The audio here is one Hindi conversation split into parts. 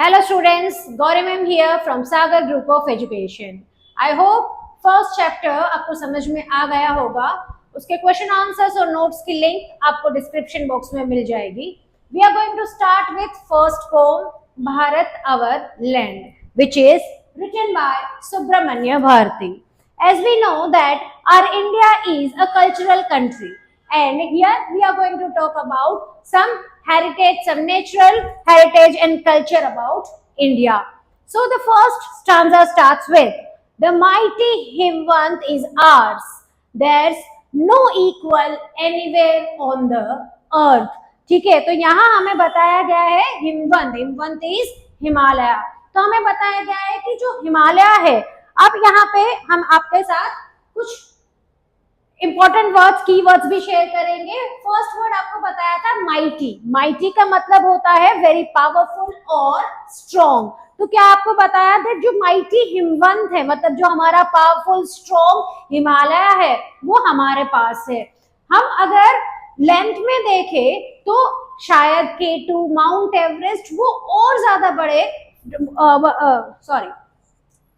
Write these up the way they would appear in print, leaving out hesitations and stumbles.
Hello students, Gauri ma'am here from Sagar Group of Education. I hope first chapter आपको समझ में आ गया होगा. उसके क्वेश्चन आंसर्स और नोट्स की लिंक आपको डिस्क्रिप्शन बॉक्स में मिल जाएगी. We are going to start with first poem Bharat Our Land, which is written by Subramanya Bharati. As we know that our India is a cultural country, and here we are going to talk about some heritage, some natural heritage and culture about India. So the first stanza starts with, the mighty Himvant is ours. There's no equal anywhere on the earth. ठीक है, तो यहाँ हमें बताया गया है हिमवंत. हिमवंत इज हिमालय. तो हमें बताया गया है कि जो हिमालय है, अब यहाँ पे हम आपके साथ कुछ इंपॉर्टेंट वर्ड्स, की वर्ड्स भी शेयर करेंगे. फर्स्ट वर्ड आपको बताया था माइटी. माइटी का मतलब होता है वेरी पावरफुल और स्ट्रॉन्ग. तो क्या आपको बताया था जो माइटी हिमवंत है, मतलब जो हमारा पावरफुल स्ट्रॉन्ग हिमालय है, वो हमारे पास है. हम अगर लेंथ में देखें तो शायद K2, माउंट एवरेस्ट वो और ज्यादा बड़े, सॉरी,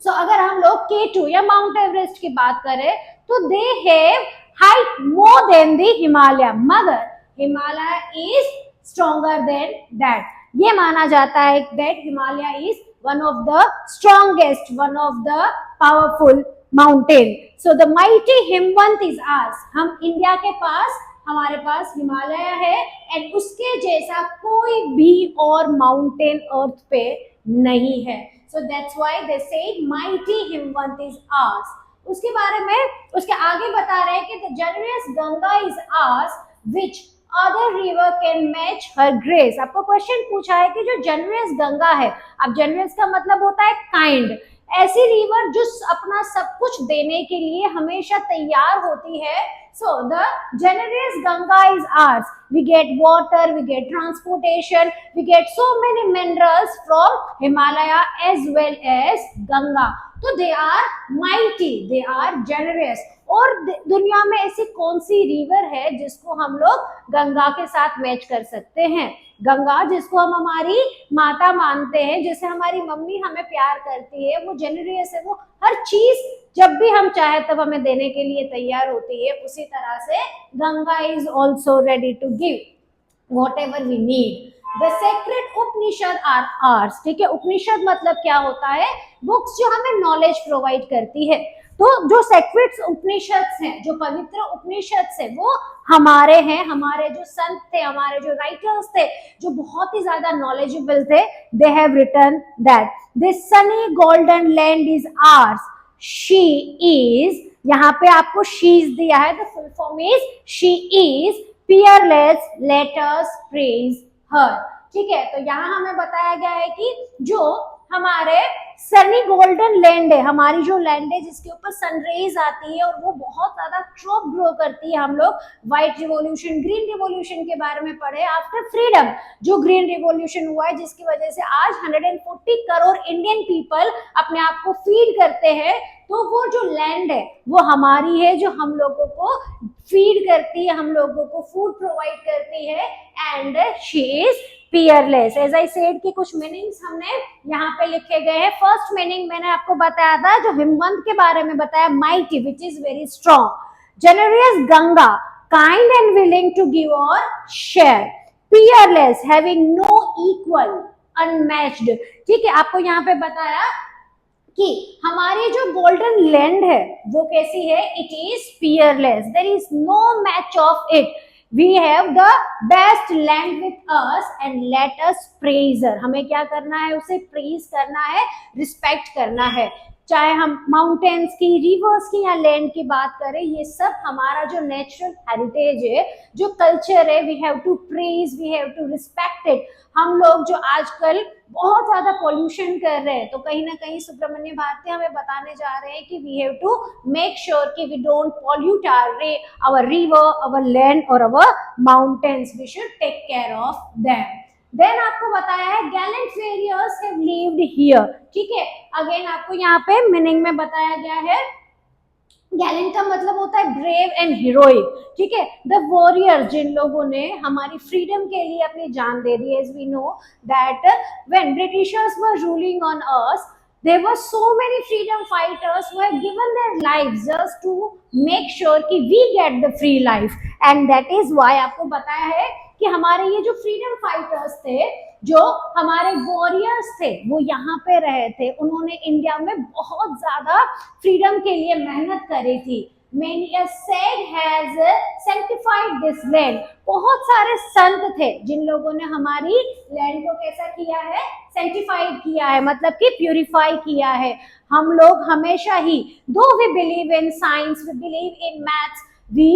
सो अगर हम लोग K2 या माउंट एवरेस्ट की बात करें तो they have height more than the Himalaya, मगर Himalaya is stronger than that. ये माना जाता है that Himalaya is one of the strongest, one of the powerful mountain. So the mighty Himavant is ours. हम इंडिया के पास, हमारे पास हिमालय है, एंड उसके जैसा कोई भी और माउंटेन अर्थ पे नहीं है. So that's why they say mighty Himvant is ours. उसके बारे में, उसके आगे बता रहे हैं कि the generous Ganga is ours, which other river can match her grace. आपको क्वेश्चन पूछा है कि जो generous गंगा है, अब generous का मतलब होता है kind, ऐसी रिवर जो अपना सब कुछ देने के लिए हमेशा तैयार होती है. So the generous Ganga is ours. We get water, we get transportation, we get so many minerals from Himalaya as well as Ganga. So they are mighty, they are generous. और दुनिया में ऐसी कौन सी रिवर है जिसको हम लोग गंगा के साथ मैच कर सकते हैं? गंगा जिसको हम हमारी माता मानते हैं, जैसे हमारी मम्मी हमें प्यार करती है, वो जेनरियस है, वो हर चीज जब भी हम चाहे तब हमें देने के लिए तैयार होती है. उसी तरह से Ganga is also ready to give whatever we need. The sacred Upanishad are ours. ठीक है, उपनिषद मतलब क्या होता है? बुक्स जो हमें नॉलेज प्रोवाइड करती है. तो जो सेक्रेड उपनिषद हैं, जो पवित्र उपनिषद है, वो हमारे हैं. हमारे जो संत थे, हमारे जो राइटर्स थे, जो बहुत ही ज्यादा नॉलेजेबल थे, they have written that this sunny golden land is ours. She is, यहाँ पे आपको शीज दिया है, the full form is she is peerless, let us praise her. ठीक है, तो यहाँ हमें बताया गया है कि जो हमारे सनी गोल्डन लैंड है, हमारी जो लैंड है जिसके ऊपर सनरेज आती है और वो बहुत ज्यादा क्रॉप ग्रो करती है. हम लोग व्हाइट रिवॉल्यूशन, ग्रीन रिवॉल्यूशन के बारे में पढ़े आफ्टर फ्रीडम. जो ग्रीन रिवॉल्यूशन हुआ है जिसकी वजह से आज 140 करोड़ इंडियन पीपल अपने आप को फीड करते हैं. तो वो जो लैंड है वो हमारी है, जो हम लोगों को फीड करती है, हम लोगों को फूड प्रोवाइड करती है. And she is peerless. As I said कि कुछ मीनिंग्स हमने यहाँ पे लिखे गए हैं. फर्स्ट मीनिंग मैंने आपको बताया था, जो हिमवंत के बारे में बताया, mighty which is very strong. Generous Ganga, kind and willing to give और share. Peerless, having no equal, unmatched. ठीक है, आपको यहाँ पे बताया कि हमारी जो गोल्डन लैंड है वो कैसी है? It is peerless. There is no match of it. We have the best land with us and let us praise her. हमें क्या करना है? उसे प्रेज करना है, रिस्पेक्ट करना है. चाहे हम माउंटेन्स की, रिवर्स की या लैंड की बात करें, ये सब हमारा जो नेचुरल हेरिटेज है, जो कल्चर है, we have to praise, we have to respect it. हम लोग जो आजकल बहुत ज्यादा पॉल्यूशन कर रहे हैं, तो कहीं ना कहीं सुब्रमण्य भारती हमें बताने जा रहे हैं कि we have to make sure कि we don't pollute our river, our land और our mountains. We should take care of them. Then आपको बताया है gallant warriors have lived here. ठीक है, अगेन आपको यहाँ पे मीनिंग में बताया गया है गैलेंट का मतलब होता है ब्रेव एंड हीरोइक, ठीक है। द वॉरियर, जिन लोगों ने हमारी फ्रीडम के लिए अपनी जान दे दी। As we know that when Britishers were ruling on us, there were so many freedom fighters who have given their lives just to make sure कि we get the free life, and that is why आपको बताया है कि हमारे ये जो फ्रीडम फाइटर्स थे, जो हमारे वॉरियर्स थे, वो यहाँ पे रहे थे, उन्होंने इंडिया में बहुत ज्यादा फ्रीडम के लिए मेहनत करी थी। Many a saint has sanctified this land, बहुत सारे संत थे जिन लोगों ने हमारी लैंड को कैसा किया है, सेंटिफाइड किया है, मतलब कि प्यूरिफाई किया है। हम लोग हमेशा ही, though we believe in science, we believe in maths, we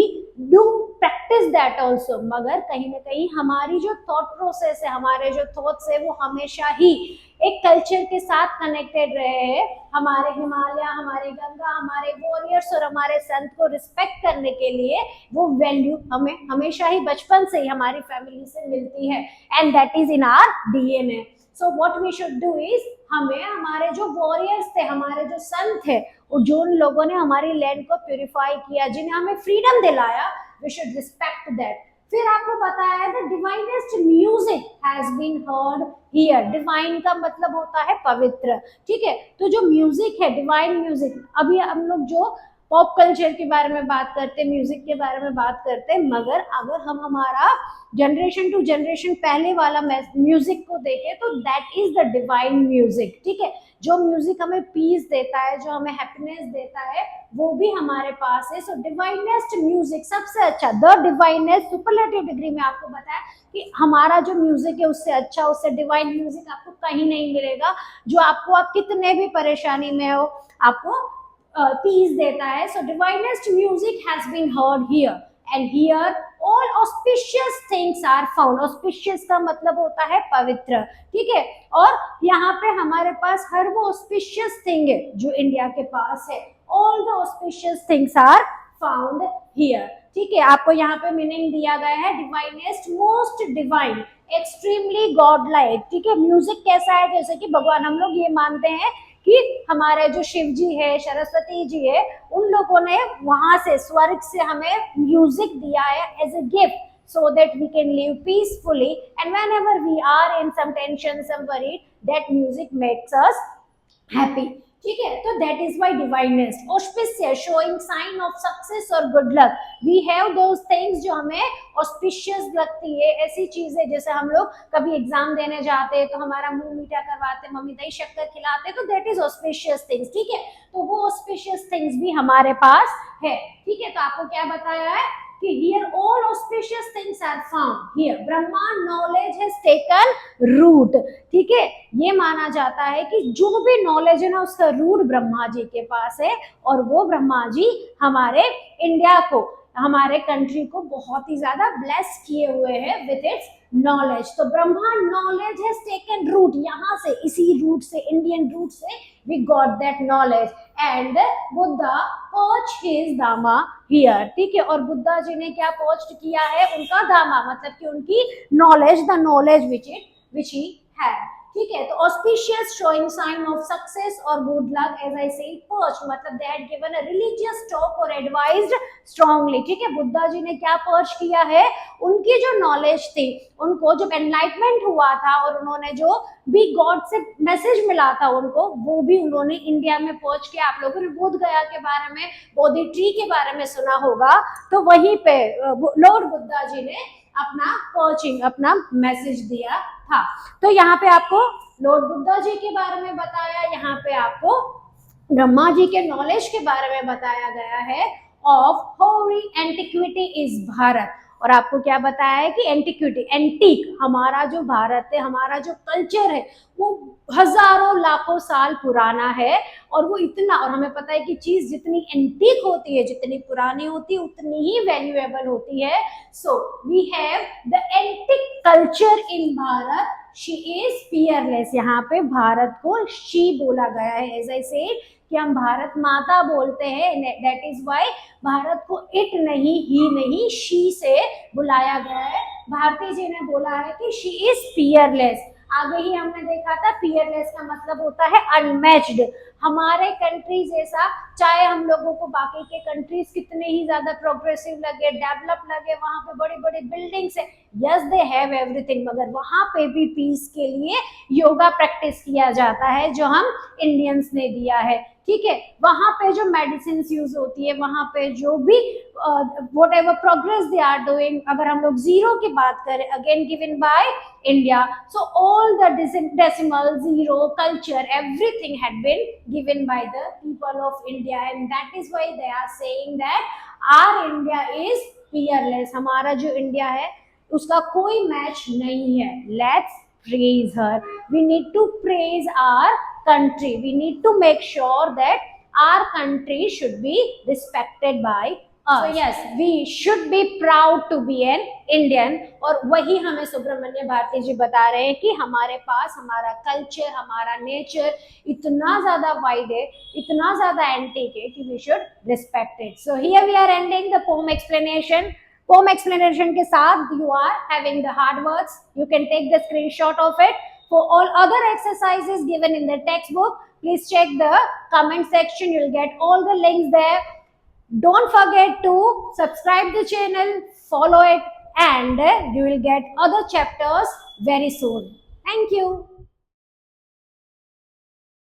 do practice that also, मगर कहीं ना कहीं हमारी जो थॉट प्रोसेस है, हमारे जो थॉट्स है, वो हमेशा ही एक कल्चर के साथ कनेक्टेड रहे हैं। हमारे हिमालय, हमारे गंगा, हमारे वॉरियर्स और हमारे संत को रिस्पेक्ट करने के लिए वो वैल्यू हमें हमेशा ही बचपन से ही हमारी फैमिली से मिलती है, and that is in our DNA. So what we should do is, हमें हमारे जो वॉरियर्स थे, हमारे जो संत थे, जो उन लोगों ने हमारी लैंड को प्यूरिफाई किया, जिन्हें हमें फ्रीडम दिलाया, वी शुड रिस्पेक्ट दैट। फिर आपको बताया है the divinest music has been heard here. Divine का मतलब होता है पवित्र, ठीक है। तो जो म्यूजिक है, डिवाइन म्यूजिक, अभी हम लोग जो पॉप कल्चर के बारे में बात करते हैं, म्यूजिक के बारे में बात करते हैं, मगर अगर हम हमारा जनरेशन टू जनरेशन पहले वाला म्यूजिक को देखें तो that is the divine music, ठीक है। जो म्यूजिक हमें पीस देता है, जो हमें हैप्पीनेस देता है, वो भी हमारे पास है। सो डिवाइनेस्ट म्यूजिक सबसे अच्छा, द डिवाइनेस्ट सुपरलेटिव डिग्री में आपको बताया कि हमारा जो म्यूजिक है उससे अच्छा, उससे डिवाइन म्यूजिक आपको कहीं नहीं मिलेगा, जो आपको, आप कितने भी परेशानी में हो, आपको पीस देता है। So divinest music has been heard here, and here all auspicious things are found. Auspicious का मतलब होता है पवित्र, ठीक है। और यहाँ पे हमारे पास हर वो ऑस्पिशियस थिंग है जो इंडिया के पास है। All the auspicious things are found here, ठीक है। आपको यहाँ पे मीनिंग दिया गया है, divinest, most divine, extremely god like, ठीक है। म्यूजिक कैसा है, जैसे कि भगवान, हम लोग ये मानते हैं कि हमारे जो शिव जी है, सरस्वती जी है, उन लोगों ने वहां से, स्वर्ग से हमें म्यूजिक दिया है as a gift, so that we can live peacefully, and whenever we are in some tension, some worry, that music makes us happy, ठीक है। तो that is why divineness. Auspicious, showing sign of success और good luck, we have those things जो हमें ऑस्पिशियस लगती है। ऐसी चीजें जैसे हम लोग कभी एग्जाम देने जाते हैं तो हमारा मुंह मीठा करवाते, मम्मी दही शक्कर खिलाते, तो दैट इज ऑस्पिशियस थिंग्स, ठीक है। तो वो ऑस्पिशियस थिंग्स भी हमारे पास है, ठीक है। तो आपको क्या बताया है कि here all auspicious things are found here, Brahma knowledge has taken root, ठीक है। ये माना जाता है कि जो भी नॉलेज है ना, उसका रूट ब्रह्मा जी के पास है, और वो ब्रह्मा जी हमारे इंडिया को, हमारे कंट्री को बहुत ही ज्यादा ब्लेस किए हुए हैं विद इट्स नॉलेज। तो Brahma knowledge has taken root, यहाँ से, इसी रूट से, इंडियन रूट से we got that knowledge, and Buddha preached his dhamma here, ठीक है। और बुद्धा जी ने क्या पर्च किया है, उनका धामा, मतलब कि उनकी knowledge, the knowledge which he had, ठीक है। तो auspicious, showing sign of success और good luck, as I said, preached मतलब they had given a religious talk और एडवाइज्ड स्ट्रांगली, ठीक है। बुद्धा जी ने क्या पर्च किया है, उनकी जो नॉलेज थी, उनको जब एनलाइटमेंट हुआ था और उन्होंने जो भी गॉड से मैसेज मिला था उनको, वो भी उन्होंने इंडिया में पहुंच के, आप लोगों ने बोध गया के बारे में, बोधि ट्री के बारे में सुना होगा, तो वहीं पे लॉर्ड बुद्धा जी ने अपना पर्चिंग, अपना मैसेज दिया था। तो यहाँ पे आपको लॉर्ड बुद्धा जी के बारे में बताया, यहाँ पे आपको ब्रह्मा जी के नॉलेज के बारे में बताया गया है। ऑफ होरी एंटिक्विटी इज भारत, और आपको क्या बताया है कि एंटिक्विटी, एंटीक, हमारा जो भारत है, हमारा जो कल्चर है, वो हजारों लाखों साल पुराना है, और वो इतना, और हमें पता है कि चीज जितनी एंटीक होती है, जितनी पुरानी होती है, उतनी ही वैल्यूएबल होती है। So we have the antique culture in Bharat, she is fearless, यहाँ पे भारत को शी बोला गया है, एज आई सेड कि हम भारत माता बोलते हैं, दैट इज वाई भारत को इट नहीं, ही नहीं, शी से बुलाया गया है। भारती जी ने बोला है कि शी इज फियरलेस, आगे ही हमने देखा था फियरलेस का मतलब होता है अनमैच्ड। हमारे कंट्री जैसा, चाहे हम लोगों को बाकी के कंट्रीज कितने ही ज्यादा प्रोग्रेसिव लगे, डेवलप लगे, वहां पे बड़ी बड़ी बिल्डिंग्स है, यस दे हैव एवरीथिंग, मगर वहां पे भी पीस के लिए योगा प्रैक्टिस किया जाता है जो हम इंडियंस ने दिया है। ठीक है, वहां पे जो मेडिसिन यूज होती है, वहां पे जो भी whatever progress they are doing, अगर हम लोग जीरो की बात करें, again given by India, so all the decimal zero culture everything had been given by the people of India, and that is why they are saying that our India is fearless। हमारा जो इंडिया है उसका कोई मैच नहीं है। Let's praise her, we need to praise our country, we need to make sure that our country should be respected by us। So yes, we should be proud to be an Indian। और वही हमें सुब्रमण्य भारती जी बता रहे हैं कि हमारे पास हमारा कल्चर, हमारा नेचर इतना ज्यादा वाइड है, इतना ज्यादा एंटीक है कि we should respect it. So here we are ending the poem explanation. Poem explanation के साथ you are having the hard words, you can take the screenshot of it. For all other exercises given in the textbook, please check the comment section, you'll get all the links there। Don't forget to subscribe the channel, follow it, and you will get other chapters very soon। Thank you।